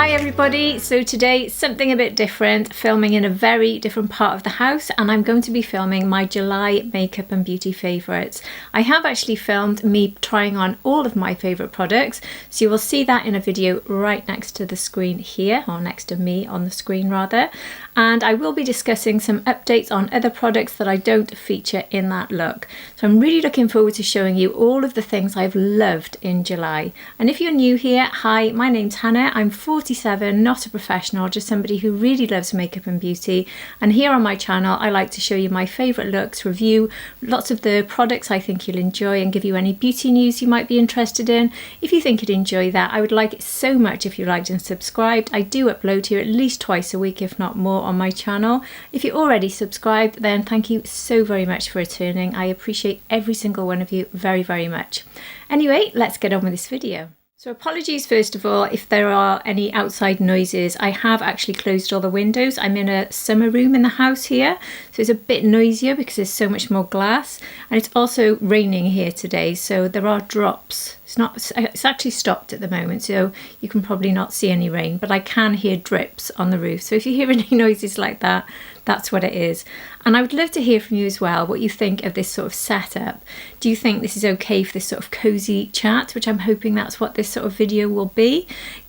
Hi everybody, so today something a bit different, filming in a very different part of the house, and I'm going to be filming my July makeup and beauty favourites. I have actually filmed me trying on all of my favourite products, so you will see that in a video right next to the screen here, or next to me on the screen rather, and I will be discussing some updates on other products that I don't feature in that look. So I'm really looking forward to showing you all of the things I've loved in July. And if you're new here, hi, my name's Hannah, I'm 47, not a professional, just somebody who really loves makeup and beauty, and here on my channel I like to show you my favourite looks, review lots of the products I think you'll enjoy, and give you any beauty news you might be interested in. If you think you'd enjoy that, I would like it so much if you liked and subscribed. I do upload here at least twice a week, if not more, on my channel. If you're already subscribed, then thank you so very much for returning. I appreciate every single one of you very, very much. Anyway, let's get on with this video. So apologies first of all if there are any outside noises. I have actually closed all the windows. I'm in a summer room in the house here, so it's a bit noisier because there's so much more glass, and it's also raining here today, so there are drops. It's actually stopped at the moment, so you can probably not see any rain, but I can hear drips on the roof. So if you hear any noises like that, that's what it is. And I would love to hear from you as well, what you think of this sort of setup. Do you think this is okay for this sort of cozy chat, which I'm hoping that's what this sort of video will be?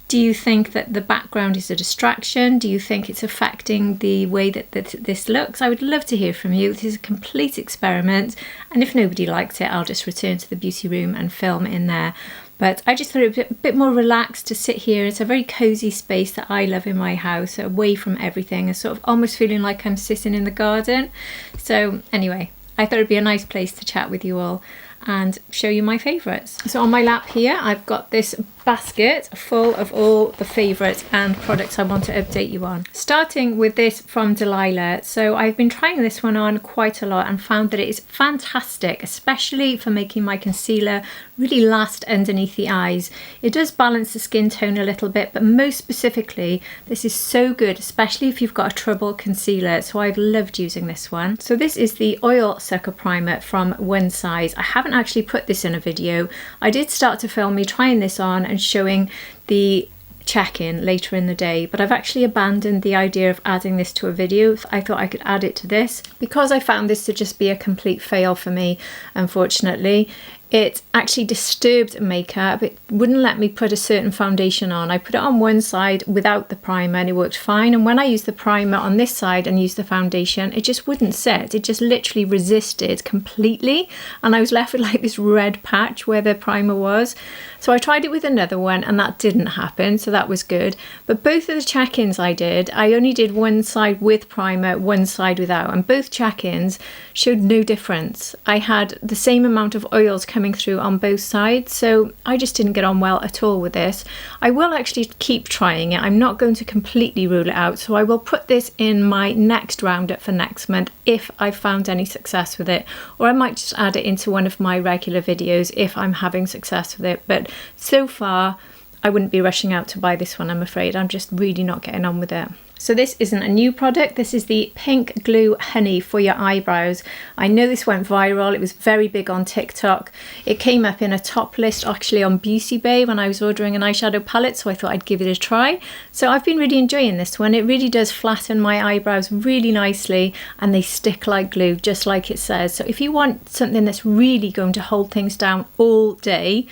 Do you think that the background is a distraction? Do you think it's affecting the way that this looks? I would love to hear from you. This is a complete experiment, and if nobody likes it, I'll just return to the beauty room and film in there. But I just thought it would be a bit more relaxed to sit here. It's a very cozy space that I love in my house, away from everything, and sort of almost feeling like I'm sitting in the garden. So anyway, I thought it'd be a nice place to chat with you all and show you my favourites. So on my lap here, I've got this basket full of all the favourites and products I want to update you on. Starting with this from Delilah. So I've been trying this one on quite a lot and found that it is fantastic, especially for making my concealer really last underneath the eyes. It does balance the skin tone a little bit, but most specifically, this is so good, especially if you've got a trouble concealer. So I've loved using this one. So this is the Oil Sucker Primer from One Size. I haven't actually put this in a video. I did start to film me trying this on and showing the check-in later in the day, but I've actually abandoned the idea of adding this to a video. I thought I could add it to this because I found this to just be a complete fail for me, unfortunately. It actually disturbed makeup. It wouldn't let me put a certain foundation on. I put it on one side without the primer and it worked fine, and when I used the primer on this side and used the foundation, it just wouldn't set. It just literally resisted completely, and I was left with like this red patch where the primer was. So I tried it with another one and that didn't happen, so that was good. But both of the check-ins I only did one side with primer, one side without, and both check-ins showed no difference. I had the same amount of oils coming through on both sides, so I just didn't get on well at all with this. I will actually keep trying it. I'm not going to completely rule it out, so I will put this in my next roundup for next month if I've found any success with it, or I might just add it into one of my regular videos if I'm having success with it. But so far I wouldn't be rushing out to buy this one, I'm afraid. I'm just really not getting on with it. So this isn't a new product. This is the Pink Glue Honey for your eyebrows. I know this went viral. It was very big on TikTok. It came up in a top list actually on Beauty Bay when I was ordering an eyeshadow palette, so I thought I'd give it a try. So I've been really enjoying this one. It really does flatten my eyebrows really nicely, and they stick like glue, just like it says. So if you want something that's really going to hold things down all day,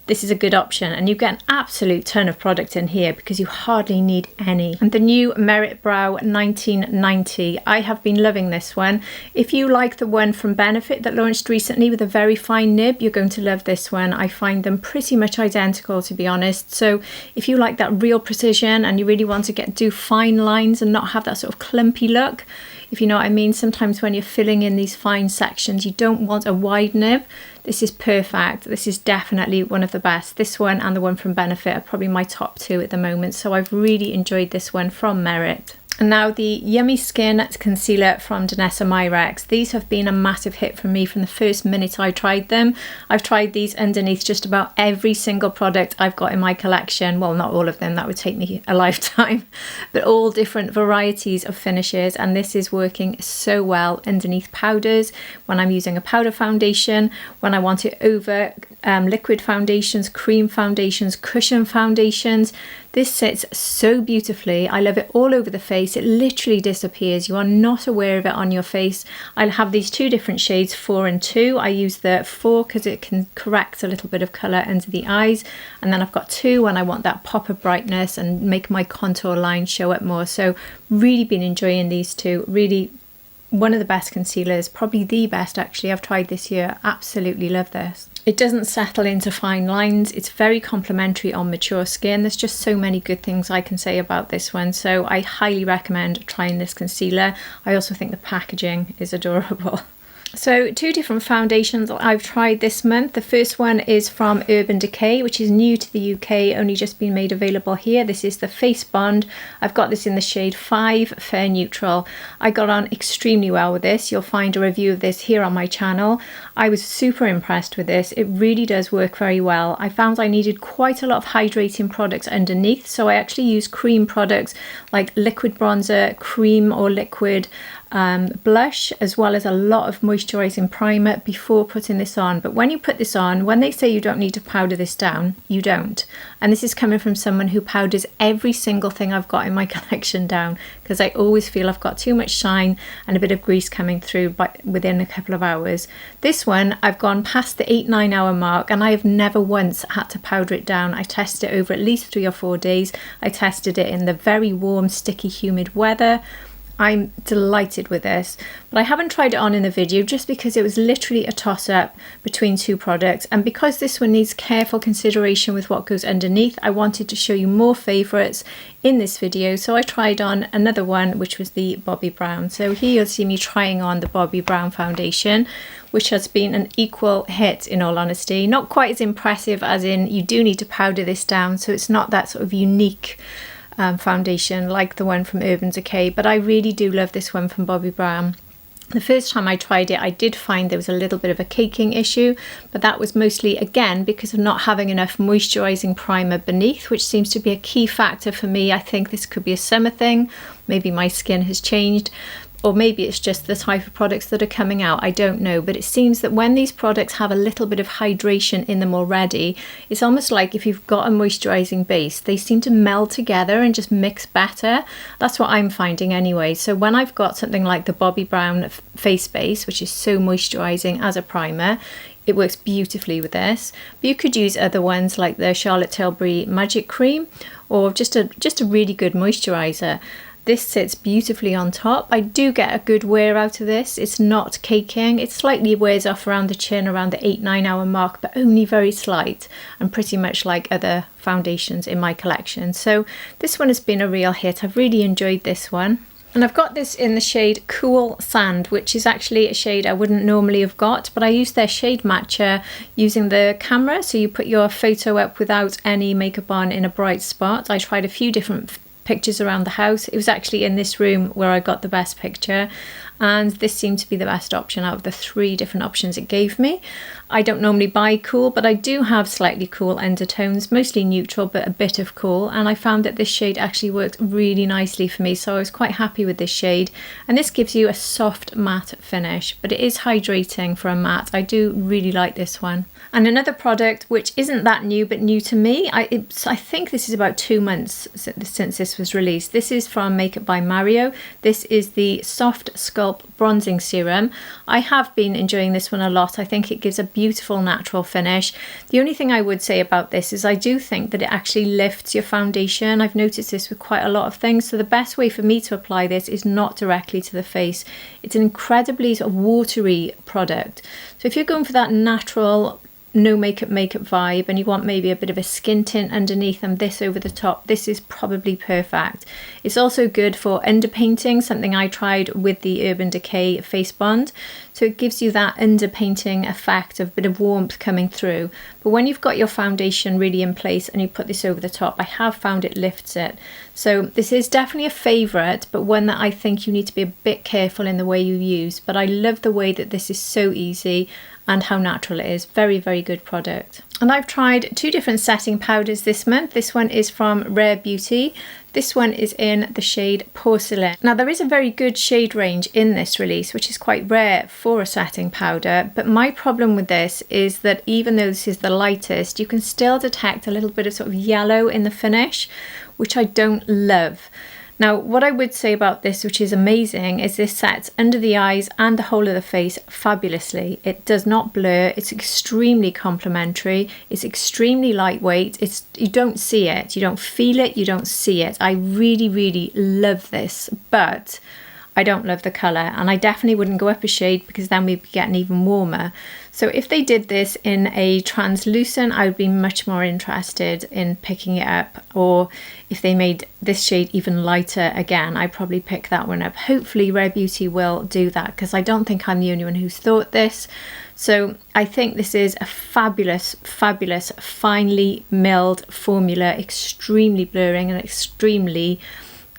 this is a good option, and you get an absolute ton of product in here because you hardly need any. And the new Merit Brow 1990, I have been loving this one. If you like the one from Benefit that launched recently with a very fine nib, you're going to love this one. I find them pretty much identical, to be honest. So if you like that real precision and you really want to do fine lines and not have that sort of clumpy look, if you know what I mean, sometimes when you're filling in these fine sections, you don't want a wide nib. This is perfect. This is definitely one of the best. This one and the one from Benefit are probably my top two at the moment, so I've really enjoyed this one from Merit. And now the Yummy Skin Concealer from Danessa Myricks. These have been a massive hit for me from the first minute I tried them. I've tried these underneath just about every single product I've got in my collection. Well, not all of them, that would take me a lifetime, but all different varieties of finishes, and this is working so well underneath powders, when I'm using a powder foundation, when I want it over liquid foundations, cream foundations, cushion foundations. This sits so beautifully. I love it all over the face. It literally disappears. You are not aware of it on your face. I have these two different shades, 4 and 2. I use the 4 because it can correct a little bit of colour under the eyes. And then I've got 2 when I want that pop of brightness and make my contour line show up more. So really been enjoying these two. Really one of the best concealers, probably the best actually I've tried this year. Absolutely love this. It doesn't settle into fine lines. It's very complimentary on mature skin. There's just so many good things I can say about this one. So I highly recommend trying this concealer. I also think the packaging is adorable. So 2 different foundations I've tried this month. The first one is from Urban Decay, which is new to the UK, only just been made available here. This is the Face Bond. I've got this in the shade 5, Fair Neutral. I got on extremely well with this. You'll find a review of this here on my channel. I was super impressed with this. It really does work very well. I found I needed quite a lot of hydrating products underneath, so I actually use cream products like liquid bronzer, cream or liquid blush, as well as a lot of moisturizing primer before putting this on. But when you put this on, when they say you don't need to powder this down, you don't. And this is coming from someone who powders every single thing I've got in my collection down, because I always feel I've got too much shine and a bit of grease coming through within a couple of hours. This one, I've gone past the 8-9 hour mark and I have never once had to powder it down. I tested it over at least 3 or 4 days. I tested it in the very warm, sticky, humid weather. I'm delighted with this, but I haven't tried it on in the video just because it was literally a toss-up between 2 products, and because this one needs careful consideration with what goes underneath, I wanted to show you more favourites in this video. So I tried on another one, which was the Bobbi Brown. So here you'll see me trying on the Bobbi Brown foundation, which has been an equal hit in all honesty. Not quite as impressive as in you do need to powder this down, so it's not that sort of unique foundation like the one from Urban Decay, but I really do love this one from Bobbi Brown. The first time I tried it, I did find there was a little bit of a caking issue, but that was mostly, again, because of not having enough moisturizing primer beneath, which seems to be a key factor for me. I think this could be a summer thing. Maybe my skin has changed, or maybe it's just the type of products that are coming out. I don't know, but it seems that when these products have a little bit of hydration in them already, it's almost like if you've got a moisturizing base, they seem to meld together and just mix better. That's what I'm finding anyway. So when I've got something like the Bobbi Brown face base, which is so moisturizing as a primer, it works beautifully with this. But you could use other ones like the Charlotte Tilbury Magic Cream, or just a really good moisturizer. This sits beautifully on top. I do get a good wear out of this. It's not caking. It slightly wears off around the chin around the 8-9 hour mark, but only very slight, and pretty much like other foundations in my collection. So this one has been a real hit. I've really enjoyed this one. And I've got this in the shade Cool Sand, which is actually a shade I wouldn't normally have got, but I used their shade matcher using the camera. So you put your photo up without any makeup on in a bright spot. I tried a few different pictures around the house. It was actually in this room where I got the best picture, and this seemed to be the best option out of the 3 different options it gave me. I don't normally buy cool, but I do have slightly cool undertones, mostly neutral but a bit of cool, and I found that this shade actually worked really nicely for me, so I was quite happy with this shade. And this gives you a soft matte finish, but it is hydrating for a matte. I do really like this one. And another product which isn't that new but new to me, I think this is about 2 months since this was released. This is from Makeup by Mario. This is the Soft Sculpt Bronzing Serum. I have been enjoying this one a lot. I think it gives a beautiful natural finish. The only thing I would say about this is I do think that it actually lifts your foundation. I've noticed this with quite a lot of things. So the best way for me to apply this is not directly to the face. It's an incredibly sort of watery product. So if you're going for that natural no makeup vibe and you want maybe a bit of a skin tint underneath and this over the top, this is probably perfect. It's also good for underpainting, something I tried with the Urban Decay Face Bond. So it gives you that underpainting effect of a bit of warmth coming through. But when you've got your foundation really in place and you put this over the top, I have found it lifts it. So this is definitely a favourite, but one that I think you need to be a bit careful in the way you use. But I love the way that this is so easy. and how natural it is. Very, very good product. And I've tried 2 different setting powders this month. This one is from Rare Beauty. This one is in the shade Porcelain. Now there is a very good shade range in this release, which is quite rare for a setting powder, but my problem with this is that even though this is the lightest, you can still detect a little bit of sort of yellow in the finish, which I don't love. Now, what I would say about this, which is amazing, is this sets under the eyes and the whole of the face fabulously. It does not blur. It's extremely complementary. It's extremely lightweight. You don't see it. You don't feel it. You don't see it. I really, really love this, but I don't love the colour, and I definitely wouldn't go up a shade because then we'd be getting even warmer. So if they did this in a translucent, I would be much more interested in picking it up, or if they made this shade even lighter again, I'd probably pick that one up. Hopefully Rare Beauty will do that, because I don't think I'm the only one who's thought this. So I think this is a fabulous, fabulous, finely milled formula, extremely blurring and extremely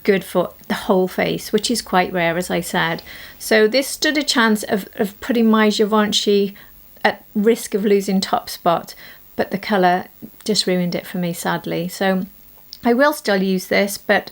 good for the whole face, which is quite rare, as I said. So this stood a chance of putting my Givenchy at risk of losing top spot, but the colour just ruined it for me, sadly. So I will still use this, but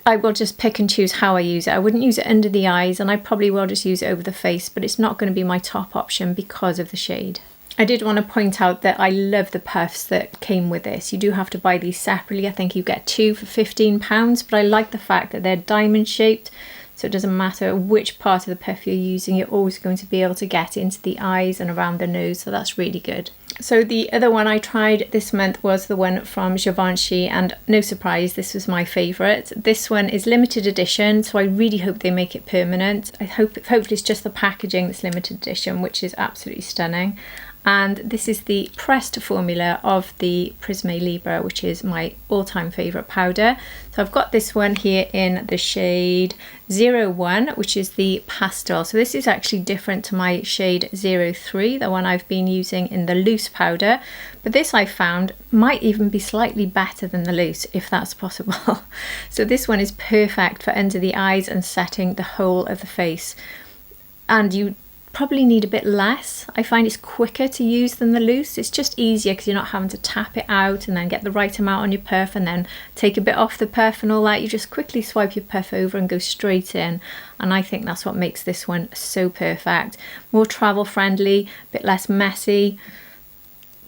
I will just pick and choose how I use it. I wouldn't use it under the eyes, and I probably will just use it over the face, but it's not going to be my top option because of the shade. I did want to point out that I love the puffs that came with this. You do have to buy these separately. I think you get 2 for £15, but I like the fact that they're diamond shaped, so it doesn't matter which part of the puff you're using, you're always going to be able to get into the eyes and around the nose, so that's really good. So the other one I tried this month was the one from Givenchy, and no surprise, this was my favourite. This one is limited edition, so I really hope they make it permanent. Hopefully it's just the packaging that's limited edition, which is absolutely stunning. And this is the pressed formula of the Prisme Libre, which is my all-time favourite powder. So I've got this one here in the shade 01, which is the pastel. So this is actually different to my shade 03, the one I've been using in the loose powder. But this I found might even be slightly better than the loose, if that's possible. So this one is perfect for under the eyes and setting the whole of the face. And you probably need a bit less. I find it's quicker to use than the loose. It's just easier because you're not having to tap it out and then get the right amount on your puff and then take a bit off the puff and all that. You just quickly swipe your puff over and go straight in, and I think that's what makes this one so perfect. More travel friendly, a bit less messy.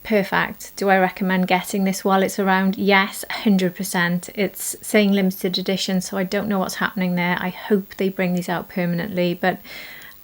Perfect. Do I recommend getting this while it's around? Yes, 100%. It's saying limited edition, so I don't know what's happening there. I hope they bring these out permanently, but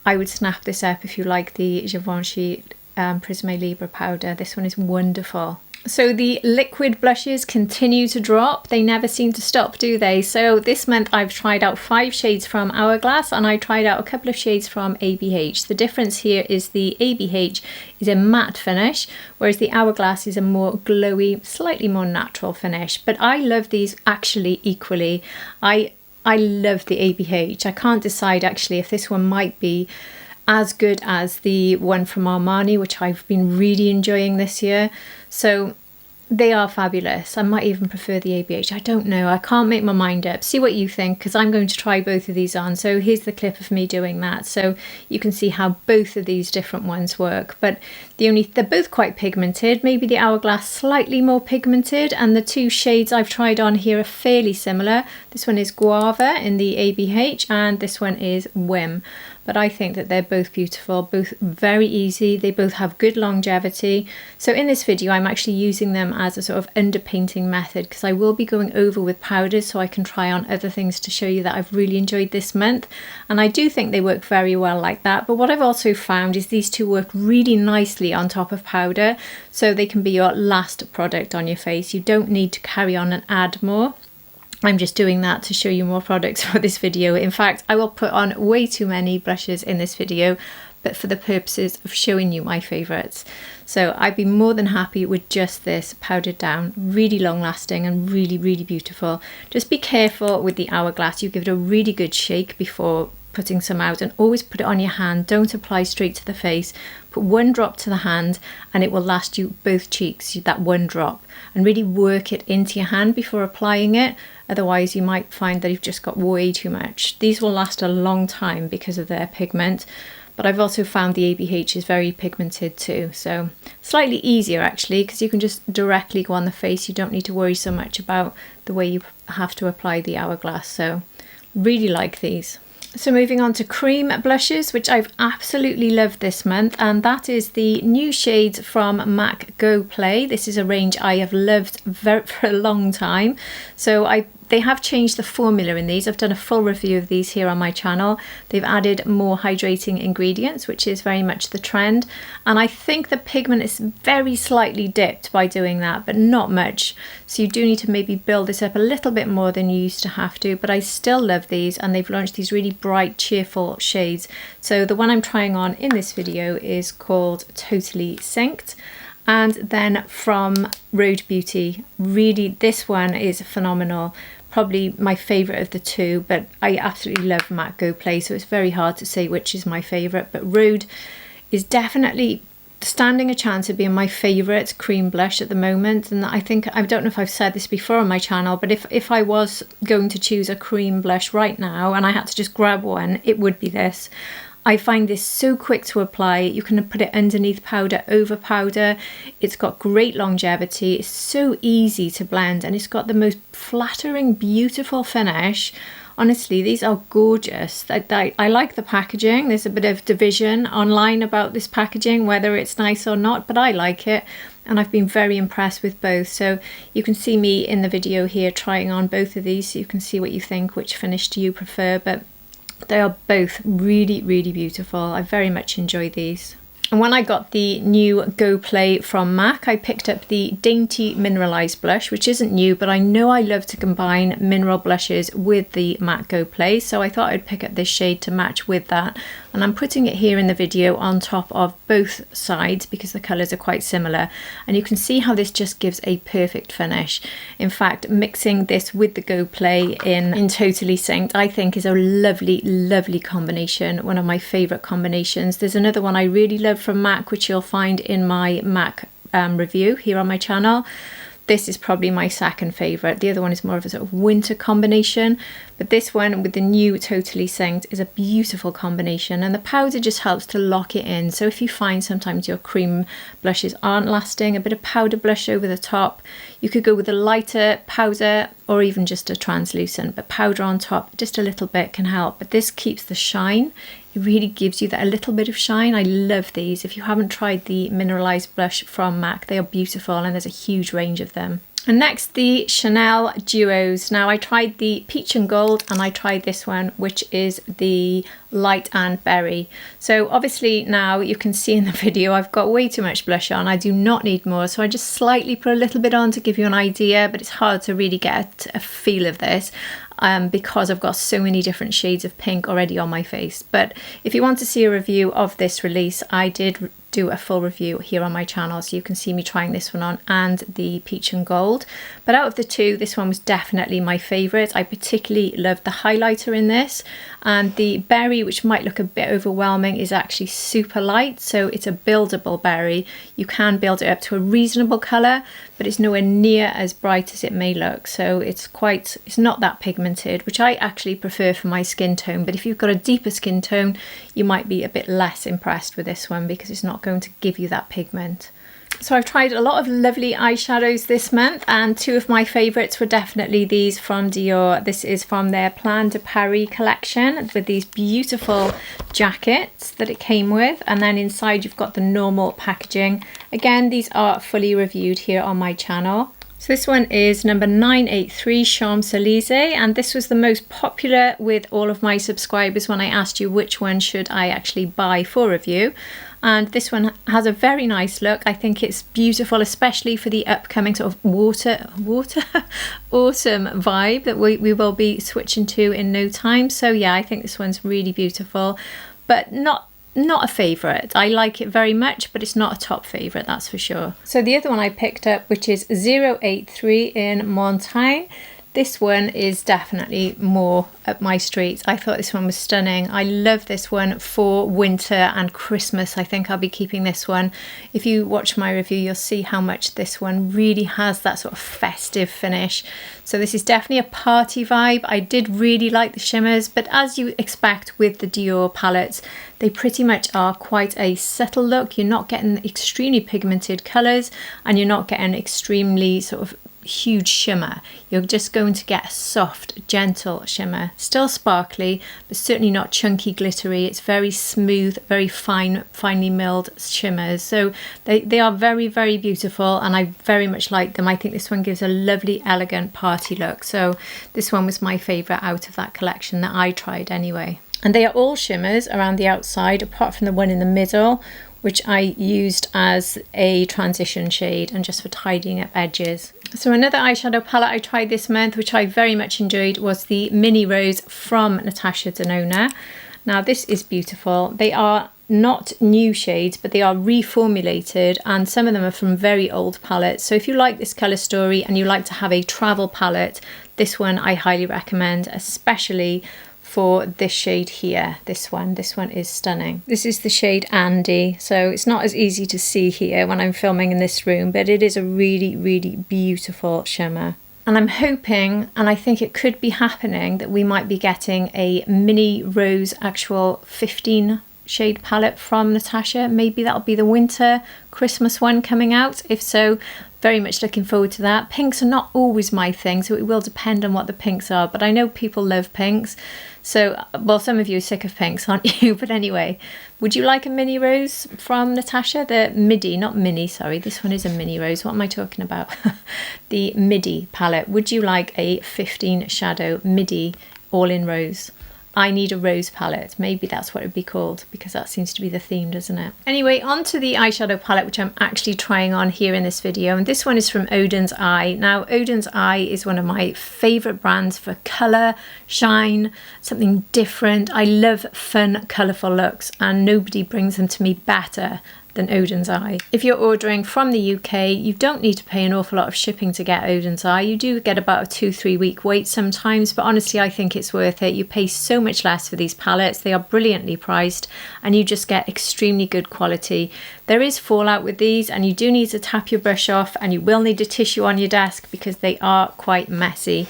I would snap this up if you like the Givenchy Prisme Libre powder. This one is wonderful. So the liquid blushes continue to drop. They never seem to stop, do they? So this month I've tried out 5 shades from Hourglass, and I tried out a couple of shades from ABH. The difference here is the ABH is a matte finish, whereas the Hourglass is a more glowy, slightly more natural finish. But I love these actually equally. I love the ABH. I can't decide actually if this one might be as good as the one from Armani, which I've been really enjoying this year. So they are fabulous. I might even prefer the ABH. I don't know. I can't make my mind up. See what you think, because I'm going to try both of these on. So here's the clip of me doing that. So you can see how both of these different ones work. But they're both quite pigmented. Maybe the Hourglass slightly more pigmented, and the 2 shades I've tried on here are fairly similar. This one is Guava in the ABH, and this one is Whim. But I think that they're both beautiful, both very easy. They both have good longevity. So in this video, I'm actually using them as a sort of underpainting method, because I will be going over with powders so I can try on other things to show you that I've really enjoyed this month. And I do think they work very well like that. But what I've also found is these 2 work really nicely on top of powder, so they can be your last product on your face. You don't need to carry on and add more. I'm just doing that to show you more products for this video. In fact, I will put on way too many blushes in this video, but for the purposes of showing you my favourites. So I'd be more than happy with just this powdered down, really long lasting and really, really beautiful. Just be careful with the Hourglass. You give it a really good shake before putting some out, and always put it on your hand. Don't apply straight to the face. Put 1 drop to the hand and it will last you both cheeks, that 1 drop, and really work it into your hand before applying it. Otherwise you might find that you've just got way too much. These will last a long time because of their pigment, but I've also found the ABH is very pigmented too, so slightly easier actually, because you can just directly go on the face. You don't need to worry so much about the way you have to apply the Hourglass, so really like these. So moving on to cream blushes, which I've absolutely loved this month, and that is the new shades from MAC Go Play. This is a range I have loved for a long time. So they have changed the formula in these. I've done a full review of these here on my channel. They've added more hydrating ingredients, which is very much the trend. And I think the pigment is very slightly dipped by doing that, but not much. So you do need to maybe build this up a little bit more than you used to have to, but I still love these, and they've launched these really bright, cheerful shades. So the one I'm trying on in this video is called Totally Synced. And then from Rhode Beauty, really this one is phenomenal. Probably my favourite of the two, but I absolutely love MAC Go Play, so it's very hard to say which is my favourite. But Rhode is definitely standing a chance of being my favourite cream blush at the moment. And I think, I don't know if I've said this before on my channel, but if I was going to choose a cream blush right now and I had to just grab one, it would be this. I find this so quick to apply. You can put it underneath powder, over powder. It's got great longevity. It's so easy to blend, and it's got the most flattering, beautiful finish. Honestly, these are gorgeous. I like the packaging. There's a bit of division online about this packaging, whether it's nice or not, but I like it. And I've been very impressed with both. So you can see me in the video here trying on both of these, so you can see what you think, which finish do you prefer. But they are both really, really beautiful. I very much enjoy these. And when I got the new Go Play from MAC, I picked up the Dainty Mineralized Blush, which isn't new, but I know I love to combine mineral blushes with the MAC Go Play, so I thought I'd pick up this shade to match with that. And I'm putting it here in the video on top of both sides because the colours are quite similar. And you can see how this just gives a perfect finish. In fact, mixing this with the Go Play in Totally Synced, I think is a lovely, lovely combination. One of my favourite combinations. There's another one I really love from MAC, which you'll find in my MAC review here on my channel. This is probably my second favourite. The other one is more of a sort of winter combination, but this one with the new Totally Synced is a beautiful combination, and the powder just helps to lock it in. So if you find sometimes your cream blushes aren't lasting, a bit of powder blush over the top. You could go with a lighter powder or even just a translucent, but powder on top just a little bit can help. But this keeps the shine. It really gives you that a little bit of shine. I love these. If you haven't tried the mineralized blush from MAC, they are beautiful, and there's a huge range of them. And next, the Chanel Duos. Now I tried the Peach and Gold, and I tried this one, which is the Light and Berry. So obviously now you can see in the video I've got way too much blush on. I do not need more, so I just slightly put a little bit on to give you an idea, but it's hard to really get a feel of this. Because I've got so many different shades of pink already on my face. But if you want to see a review of this release, I did do a full review here on my channel, so you can see me trying this one on and the Peach and Gold. But out of the two, this one was definitely my favourite. I particularly loved the highlighter in this, and the berry, which might look a bit overwhelming, is actually super light, so it's a buildable berry. You can build it up to a reasonable colour, but it's nowhere near as bright as it may look, so it's not that pigmented, which I actually prefer for my skin tone. But if you've got a deeper skin tone, you might be a bit less impressed with this one because it's not going to give you that pigment. So I've tried a lot of lovely eyeshadows this month, and two of my favourites were definitely these from Dior. This is from their Plan de Paris collection with these beautiful jackets that it came with, and then inside you've got the normal packaging. Again, these are fully reviewed here on my channel. So this one is number 983 Champs-Élysées, and this was the most popular with all of my subscribers when I asked you which one should I actually buy for review. And this one has a very nice look. I think it's beautiful, especially for the upcoming sort of autumn vibe that we will be switching to in no time. So yeah, I think this one's really beautiful, but not a favourite. I like it very much, but it's not a top favourite, that's for sure. So the other one I picked up, which is 083 in Montaigne. This one is definitely more up my street. I thought this one was stunning. I love this one for winter and Christmas. I think I'll be keeping this one. If you watch my review, you'll see how much this one really has that sort of festive finish. So this is definitely a party vibe. I did really like the shimmers, but as you expect with the Dior palettes, they pretty much are quite a subtle look. You're not getting extremely pigmented colours, and you're not getting extremely sort of huge shimmer. You're just going to get a soft, gentle shimmer. Still sparkly, but certainly not chunky, glittery. It's very smooth, very finely milled shimmers. So they are very, very beautiful, and I very much like them. I think this one gives a lovely, elegant party look. So this one was my favourite out of that collection that I tried anyway. And they are all shimmers around the outside, apart from the one in the middle, which I used as a transition shade and just for tidying up edges. So another eyeshadow palette I tried this month, which I very much enjoyed, was the Mini Rose from Natasha Denona. Now this is beautiful. They are not new shades, but they are reformulated, and some of them are from very old palettes. So if you like this colour story and you like to have a travel palette, this one I highly recommend, especially for this shade here. This one is stunning. This is the shade Andy, so it's not as easy to see here when I'm filming in this room, but it is a really, really beautiful shimmer. And I'm hoping, and I think it could be happening, that we might be getting a Mini Rose actual 15 shade palette from Natasha. Maybe that'll be the winter Christmas one coming out. If so, very much looking forward to that. Pinks are not always my thing, so it will depend on what the pinks are, but I know people love pinks. So, well, some of you are sick of pinks, aren't you? But anyway, would you like a Mini Rose from Natasha? The Midi, not Mini, sorry. This one is a Mini Rose. What am I talking about? The Midi palette. Would you like a 15 shadow Midi all in rose? I need a rose palette. Maybe that's what it'd be called, because that seems to be the theme, doesn't it? Anyway, on to the eyeshadow palette, which I'm actually trying on here in this video. And this one is from Oden's Eye. Now, Oden's Eye is one of my favorite brands for color, shine, something different. I love fun, colorful looks, and nobody brings them to me better than Oden's Eye. If you're ordering from the UK, you don't need to pay an awful lot of shipping to get Oden's Eye. You do get about a 2-3 week wait sometimes, but honestly I think it's worth it. You pay so much less for these palettes. They are brilliantly priced, and you just get extremely good quality. There is fallout with these, and you do need to tap your brush off, and you will need a tissue on your desk because they are quite messy.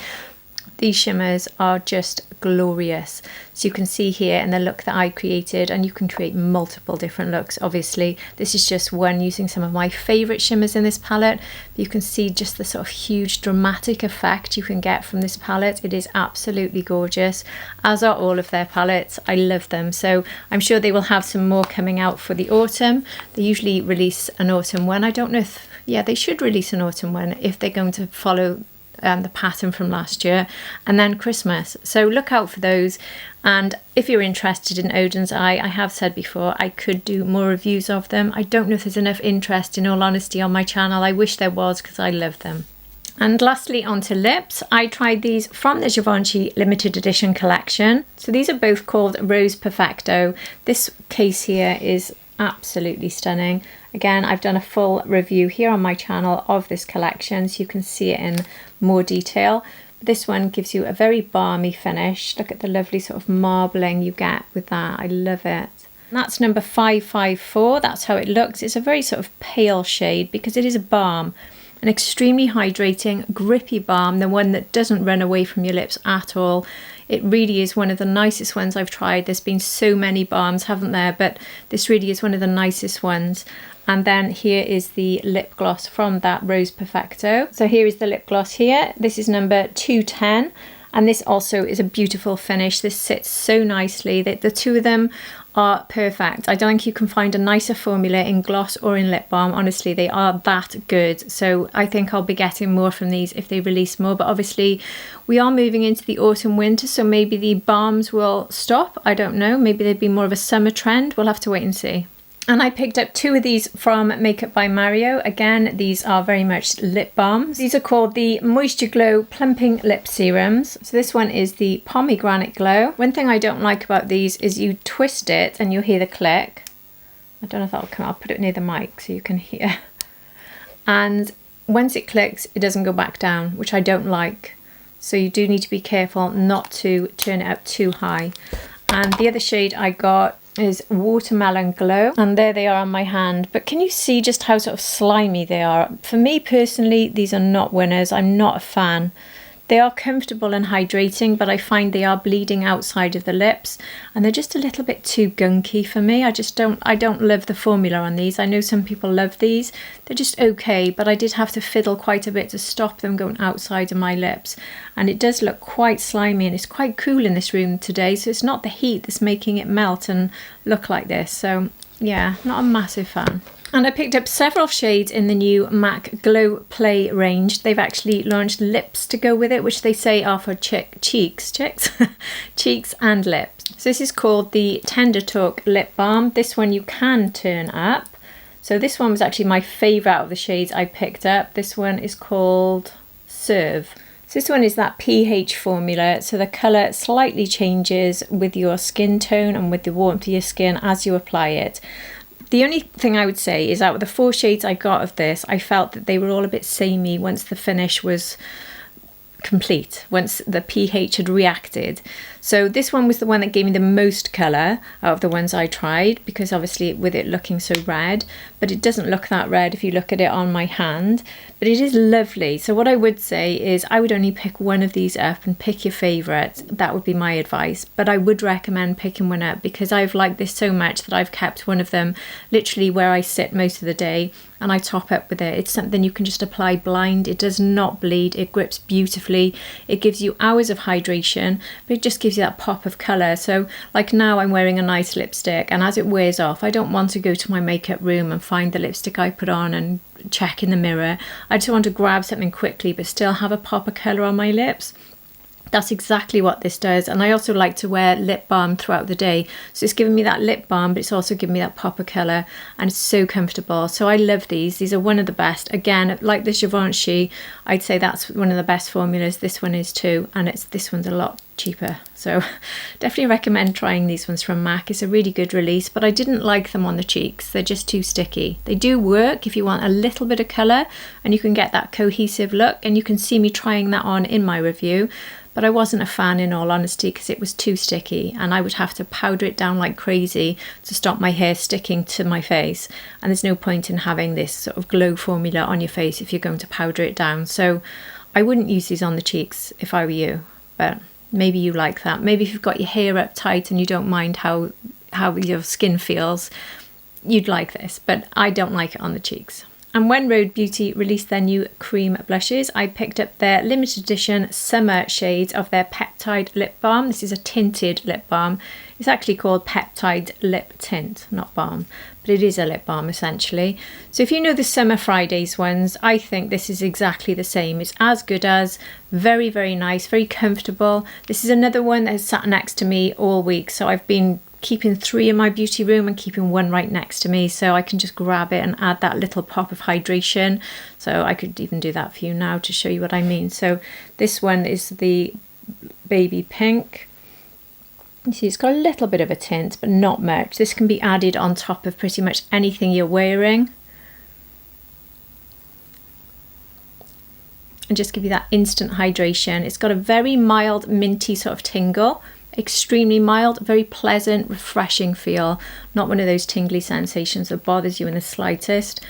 These shimmers are just glorious. So you can see here in the look that I created, and you can create multiple different looks. Obviously, this is just one using some of my favorite shimmers in this palette. But you can see just the sort of huge dramatic effect you can get from this palette. It is absolutely gorgeous, as are all of their palettes. I love them. So I'm sure they will have some more coming out for the autumn. They usually release an autumn one. I don't know if, yeah, they should release an autumn one if they're going to follow the pattern from last year, and then Christmas. So look out for those. And if you're interested in Oden's Eye, I have said before I could do more reviews of them. I don't know if there's enough interest, in all honesty, on my channel. I wish there was, because I love them. And lastly, onto lips. I tried these from the Givenchy limited edition collection. So these are both called Rose Perfecto. This case here is absolutely stunning. Again, I've done a full review here on my channel of this collection, so you can see it in more detail. This one gives you a very balmy finish. Look at the lovely sort of marbling you get with that. I love it. And that's number 554. That's how it looks. It's a very sort of pale shade because it is a balm. An extremely hydrating, grippy balm, the one that doesn't run away from your lips at all. It really is one of the nicest ones I've tried. There's been so many balms, haven't there? But this really is one of the nicest ones. And then here is the lip gloss from that Rose Perfecto. So here is the lip gloss here. This is number 210. And this also is a beautiful finish. This sits so nicely. The two of them are perfect. I don't think you can find a nicer formula in gloss or in lip balm. Honestly, they are that good. So I think I'll be getting more from these if they release more. But obviously, we are moving into the autumn winter, so maybe the balms will stop. I don't know. Maybe they'd be more of a summer trend. We'll have to wait and see. And I picked up two of these from Makeup by Mario. Again, these are very much lip balms. These are called the Moisture Glow Plumping Lip Serums. So this one is the Pomegranate Glow. One thing I don't like about these is you twist it and you'll hear the click. I don't know if that'll come out. I'll put it near the mic so you can hear. And once it clicks, it doesn't go back down, which I don't like. So you do need to be careful not to turn it up too high. And the other shade I got is Watermelon Glow, and there they are on my hand. But can you see just how sort of slimy they are? For me personally, these are not winners. I'm not a fan. They are comfortable and hydrating, but I find they are bleeding outside of the lips, and they're just a little bit too gunky for me. I don't love the formula on these. I know some people love these. They're just okay, but I did have to fiddle quite a bit to stop them going outside of my lips. And it does look quite slimy, and it's quite cool in this room today, so it's not the heat that's making it melt and look like this. So yeah, not a massive fan. And I picked up several shades in the new MAC Glow Play range. They've actually launched lips to go with it, which they say are for cheeks and lips. So this is called the TENDERTALK Lip Balm. This one you can turn up. So this one was actually my favourite out of the shades I picked up. This one is called Serve. So this one is that pH formula, so the colour slightly changes with your skin tone and with the warmth of your skin as you apply it. The only thing I would say is out of the 4 shades I got of this, I felt that they were all a bit samey once the finish was complete, once the pH had reacted. So this one was the one that gave me the most colour out of the ones I tried, because obviously with it looking so red, but it doesn't look that red if you look at it on my hand, but it is lovely. So what I would say is I would only pick one of these up and pick your favourite. That would be my advice, but I would recommend picking one up because I've liked this so much that I've kept one of them literally where I sit most of the day, and I top up with it. It's something you can just apply blind. It does not bleed, it grips beautifully, it gives you hours of hydration, but it just gives you that pop of colour. So like now I'm wearing a nice lipstick, and as it wears off I don't want to go to my makeup room and find the lipstick I put on and check in the mirror. I just want to grab something quickly but still have a pop of colour on my lips. That's exactly what this does. And I also like to wear lip balm throughout the day, so it's giving me that lip balm, but it's also giving me that pop of colour, and it's so comfortable. So I love these. These are one of the best. Again, like the Givenchy, I'd say that's one of the best formulas. This one is too, and this one's a lot cheaper, so definitely recommend trying these ones from MAC. It's a really good release, but I didn't like them on the cheeks. They're just too sticky. They do work if you want a little bit of colour and you can get that cohesive look, and you can see me trying that on in my review, but I wasn't a fan in all honesty because it was too sticky, and I would have to powder it down like crazy to stop my hair sticking to my face, and there's no point in having this sort of glow formula on your face if you're going to powder it down. So I wouldn't use these on the cheeks if I were you, but maybe you like that. Maybe if you've got your hair up tight and you don't mind how your skin feels, you'd like this, but I don't like it on the cheeks. And when Rhode Beauty released their new cream blushes, I picked up their limited edition summer shades of their Peptide Lip Balm. This is a tinted lip balm. It's actually called Peptide Lip Tint, not balm, but it is a lip balm essentially. So if you know the Summer Fridays ones, I think this is exactly the same. It's as good as, very, very nice, very comfortable. This is another one that has sat next to me all week. So I've been keeping 3 in my beauty room and keeping 1 right next to me, so I can just grab it and add that little pop of hydration. So I could even do that for you now to show you what I mean. So this one is the baby pink. You see it's got a little bit of a tint, but not much. This can be added on top of pretty much anything you're wearing, and just give you that instant hydration. It's got a very mild minty sort of tingle, extremely mild, very pleasant, refreshing feel, not one of those tingly sensations that bothers you in the slightest.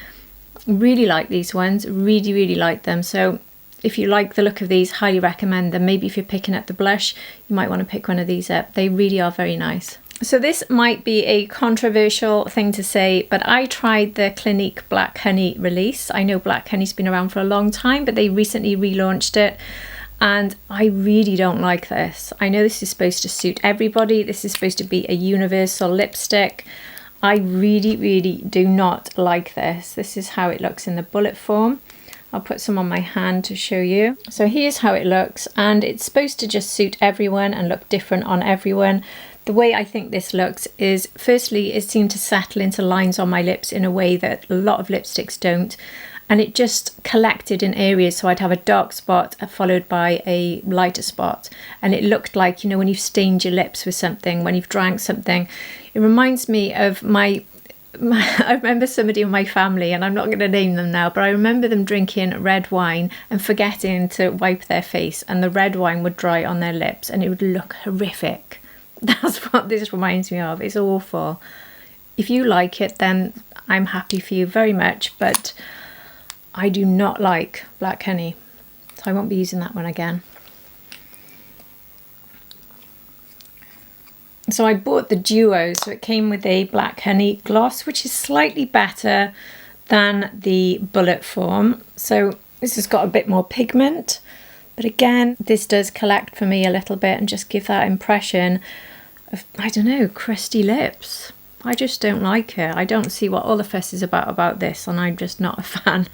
Really like these ones, really like them. So if you like the look of these, highly recommend them. Maybe if you're picking up the blush, you might want to pick one of these up. They really are very nice. So this might be a controversial thing to say, but I tried the Clinique Black Honey release. I know Black Honey's been around for a long time, but they recently relaunched it, and I really don't like this. I know this is supposed to suit everybody. This is supposed to be a universal lipstick. I really do not like this. This is how it looks in the bullet form. I'll put some on my hand to show you. So here's how it looks, and it's supposed to just suit everyone and look different on everyone. The way I think this looks is, firstly, it seemed to settle into lines on my lips in a way that a lot of lipsticks don't. And it just collected in areas, so I'd have a dark spot followed by a lighter spot, and it looked like, you know, when you've stained your lips with something, when you've drank something. It reminds me of my I remember somebody in my family, and I'm not going to name them now, but I remember them drinking red wine and forgetting to wipe their face, and the red wine would dry on their lips and it would look horrific. That's what this reminds me of. It's awful. If you like it, then I'm happy for you very much, but I do not like black honey, so I won't be using that one again. So I bought the Duo, so it came with a black honey gloss, which is slightly better than the bullet form. So this has got a bit more pigment, but again, this does collect for me a little bit and just give that impression of, I don't know, crusty lips. I just don't like it. I don't see what all the fuss is about this, and I'm just not a fan.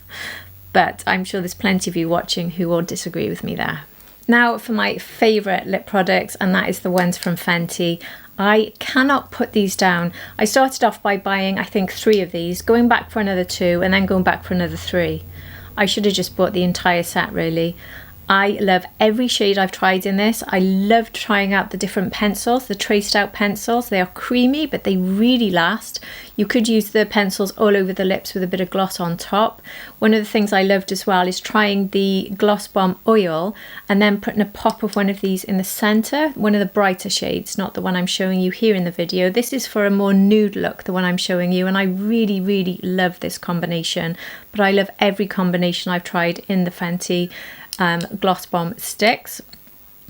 But I'm sure there's plenty of you watching who will disagree with me there. Now for my favourite lip products, and that is the ones from Fenty. I cannot put these down. I started off by buying, I think, 3 of these, going back for another 2, and then going back for another 3. I should have just bought the entire set, really. I love every shade I've tried in this. I loved trying out the different pencils, the traced out pencils. They are creamy, but they really last. You could use the pencils all over the lips with a bit of gloss on top. One of the things I loved as well is trying the Gloss Bomb oil and then putting a pop of one of these in the center, one of the brighter shades, not the one I'm showing you here in the video. This is for a more nude look, the one I'm showing you, and I really, really love this combination. But I love every combination I've tried in the Fenty Gloss Bomb sticks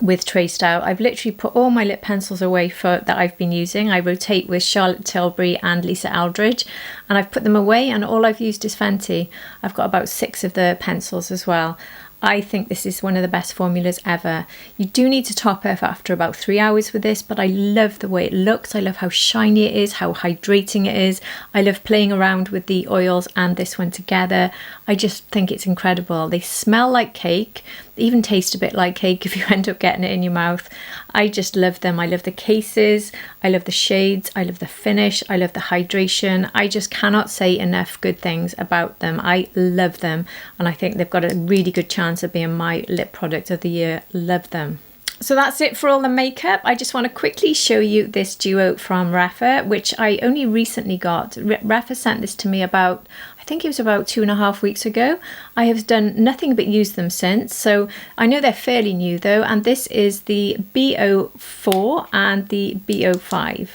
with traced out. I've literally put all my lip pencils away that I've been using. I rotate with Charlotte Tilbury and Lisa Eldridge, and I've put them away, and all I've used is Fenty. I've got about 6 of the pencils as well. I think this is one of the best formulas ever. You do need to top up after about 3 hours with this, but I love the way it looks. I love how shiny it is, how hydrating it is. I love playing around with the oils and this one together. I just think it's incredible. They smell like cake. They even taste a bit like cake if you end up getting it in your mouth. I just love them. I love the cases. I love the shades. I love the finish. I love the hydration. I just cannot say enough good things about them. I love them, and I think they've got a really good chance of being my lip product of the year. Love them. So that's it for all the makeup. I just want to quickly show you this duo from Rapha, which I only recently got. Rapha sent this to me about, I think it was about 2.5 weeks ago. I have done nothing but use them since. So I know they're fairly new though. And this is the BO4 and the BO5.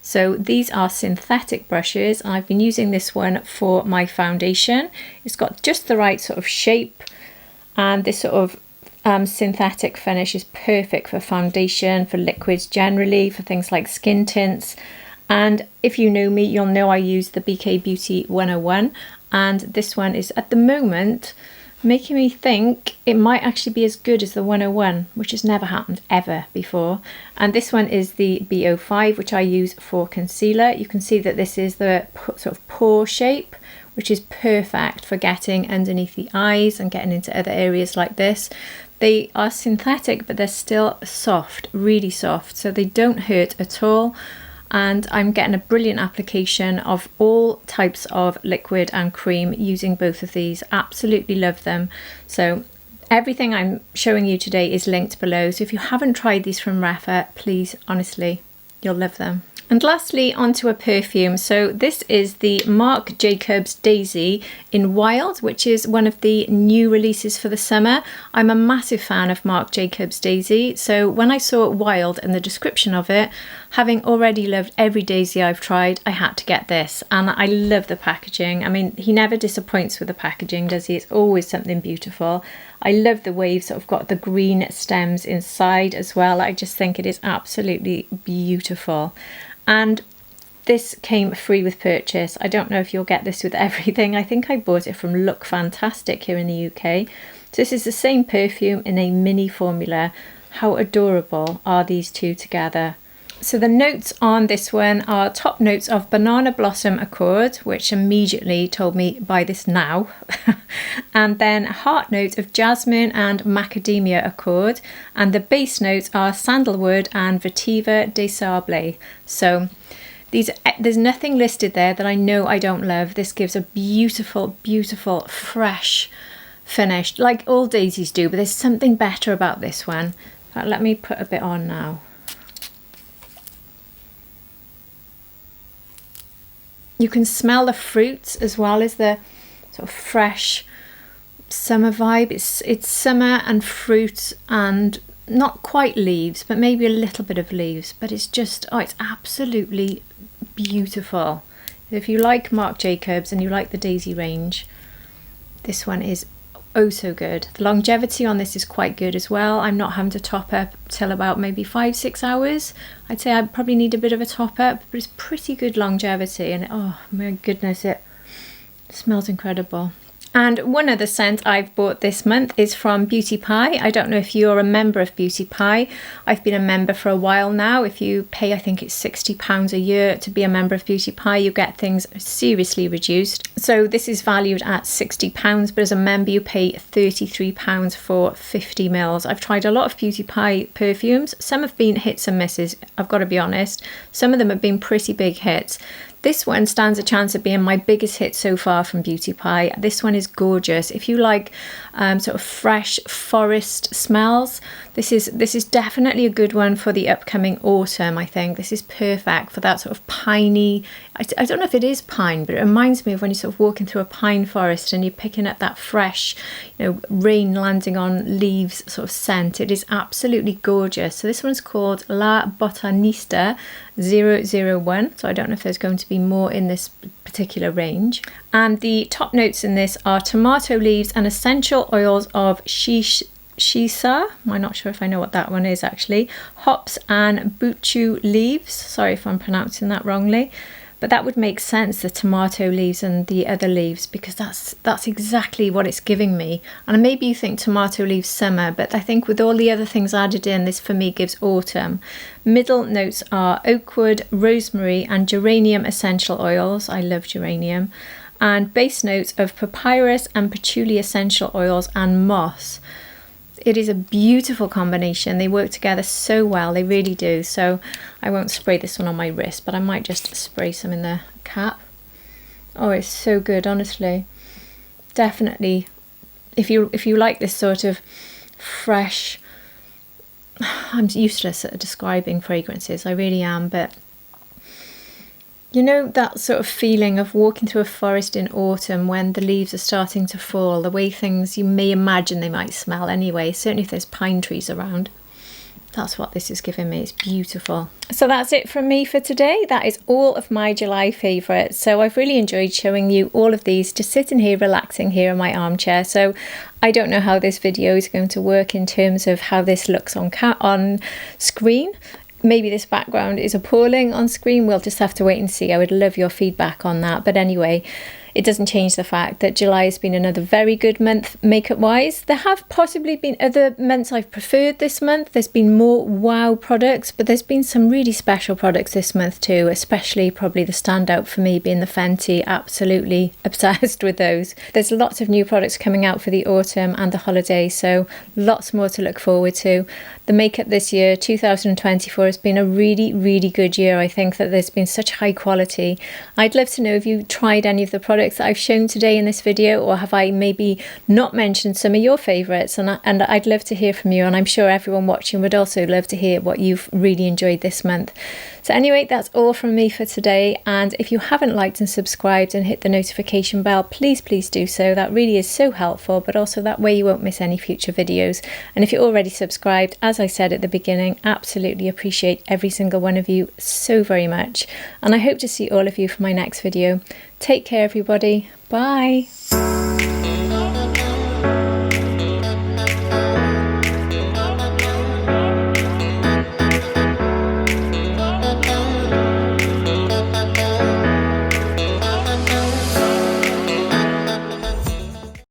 So these are synthetic brushes. I've been using this one for my foundation. It's got just the right sort of shape, and this sort of synthetic finish is perfect for foundation, for liquids generally, for things like skin tints. And if you know me, you'll know I use the BK Beauty 101, and this one is at the moment making me think it might actually be as good as the 101, which has never happened ever before. And this one is the BO5, which I use for concealer. You can see that this is the sort of pore shape, which is perfect for getting underneath the eyes and getting into other areas like this. They are synthetic, but they're still soft, really soft, so they don't hurt at all. And I'm getting a brilliant application of all types of liquid and cream using both of these. Absolutely love them. So everything I'm showing you today is linked below. So if you haven't tried these from Rapha, please, honestly, you'll love them. And lastly, onto a perfume. So this is the Marc Jacobs Daisy in Wild, which is one of the new releases for the summer. I'm a massive fan of Marc Jacobs Daisy. So when I saw Wild and the description of it, having already loved every Daisy I've tried, I had to get this. And I love the packaging. I mean, he never disappoints with the packaging, does he? It's always something beautiful. I love the way you've sort of got the green stems inside as well. I just think it is absolutely beautiful. And this came free with purchase. I don't know if you'll get this with everything. I think I bought it from Look Fantastic here in the UK. So this is the same perfume in a mini formula. How adorable are these two together? So the notes on this one are top notes of Banana Blossom Accord, which immediately told me buy this now. And then a heart note of Jasmine and Macadamia Accord. And the base notes are Sandalwood and Vetiver des Sables. So there's nothing listed there that I know I don't love. This gives a beautiful, beautiful, fresh finish, like all daisies do, but there's something better about this one. In fact, let me put a bit on now. You can smell the fruits as well as the sort of fresh summer vibe. It's summer and fruit and not quite leaves, but maybe a little bit of leaves. But it's just, oh, it's absolutely beautiful. If you like Marc Jacobs and you like the Daisy range, this one is oh so good. The longevity on this is quite good as well. I'm not having to top up till about maybe 5-6 hours. I'd say I probably need a bit of a top up, but it's pretty good longevity, and oh my goodness, it smells incredible. And one other scent I've bought this month is from Beauty Pie. I don't know if you're a member of Beauty Pie. I've been a member for a while now. If you pay, I think it's £60 a year to be a member of Beauty Pie, you get things seriously reduced. So this is valued at £60, but as a member you pay £33 for 50 mils. I've tried a lot of Beauty Pie perfumes. Some have been hits and misses, I've got to be honest. Some of them have been pretty big hits. This one stands a chance of being my biggest hit so far from Beauty Pie. This one is gorgeous. If you like sort of fresh forest smells, this is definitely a good one for the upcoming autumn. I think this is perfect for that sort of piney, I don't know if it is pine, but it reminds me of when you're sort of walking through a pine forest and you're picking up that fresh, you know, rain landing on leaves sort of scent. It is absolutely gorgeous. So this one's called La Botanista 001. So I don't know if there's going to be more in this particular range. And the top notes in this are tomato leaves and essential oils of Shiso. I'm not sure if I know what that one is actually. Hops and Buchu leaves. Sorry if I'm pronouncing that wrongly. But that would make sense, the tomato leaves and the other leaves, because that's exactly what it's giving me. And maybe you think tomato leaves summer, but I think with all the other things added in, this for me gives autumn. Middle notes are Oakwood, Rosemary and Geranium essential oils. I love geranium. And base notes of papyrus and patchouli essential oils and moss. It is a beautiful combination. They work together so well, they really do. So I won't spray this one on my wrist, but I might just spray some in the cap. Oh, it's so good, honestly. Definitely, if you like this sort of fresh, I'm useless at describing fragrances, I really am, but you know that sort of feeling of walking through a forest in autumn when the leaves are starting to fall, the way things you may imagine they might smell anyway, certainly if there's pine trees around. That's what this is giving me. It's beautiful. So that's it from me for today. That is all of my July favourites. So I've really enjoyed showing you all of these, just sitting here relaxing here in my armchair. So I don't know how this video is going to work in terms of how this looks on screen. Maybe this background is appalling on screen. We'll just have to wait and see. I would love your feedback on that. But anyway, it doesn't change the fact that July has been another very good month makeup wise. There have possibly been other months I've preferred this month. There's been more wow products, but there's been some really special products this month too, especially probably the standout for me being the Fenty. Absolutely obsessed with those. There's lots of new products coming out for the autumn and the holidays, so lots more to look forward to. The makeup this year, 2024, has been a really, really good year. I think that there's been such high quality. I'd love to know if you tried any of the products that I've shown today in this video, or have I maybe not mentioned some of your favourites, and I'd love to hear from you, and I'm sure everyone watching would also love to hear what you've really enjoyed this month. So anyway, that's all from me for today, and if you haven't liked and subscribed and hit the notification bell, please do so. That really is so helpful, but also that way you won't miss any future videos. And if you're already subscribed, as I said at the beginning, absolutely appreciate every single one of you so very much, and I hope to see all of you for my next video. Take care everybody. Bye.